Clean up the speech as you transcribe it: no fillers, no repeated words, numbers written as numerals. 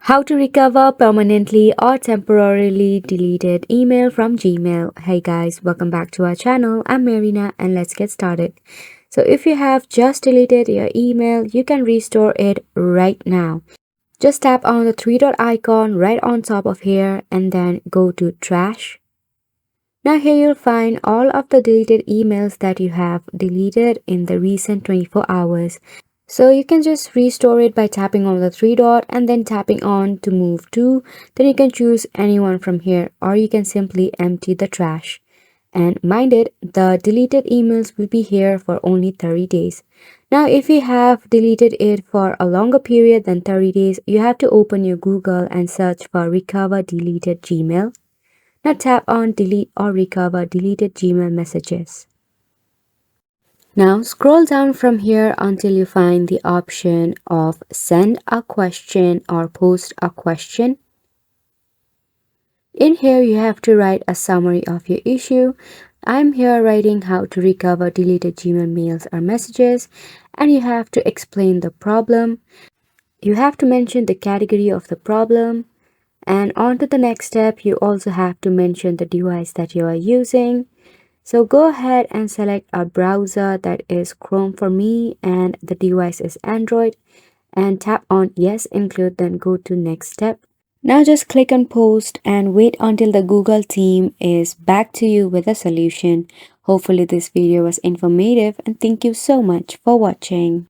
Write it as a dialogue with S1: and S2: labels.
S1: How to recover permanently or temporarily deleted email from Gmail. Hey guys, welcome back to our channel. I'm Marina and let's get started. So if you have just deleted your email, you can restore it right now. Just tap on the three dot icon right on top of here and then go to trash. Now here you'll find all of the deleted emails that you have deleted in the recent 24 hours. So you can just restore it by tapping on the three dot and then tapping on to move to. Then you can choose anyone from here, or you can simply empty the trash. And mind it, the deleted emails will be here for only 30 days. Now if you have deleted it for a longer period than 30 days, you have to open your Google and search for recover deleted Gmail. Now tap on delete or recover deleted Gmail messages. Now scroll down from here until you find the option of send a question or post a question. In here you have to write a summary of your issue. I'm here writing how to recover deleted Gmail mails or messages, and you have to explain the problem. You have to mention the category of the problem, and on to the next step you also have to mention the device that you are using. So go ahead and select a browser, that is Chrome for me, and the device is Android, and tap on yes include, then go to next step. Now just click on post and wait until the Google team is back to you with a solution. Hopefully this video was informative and thank you so much for watching.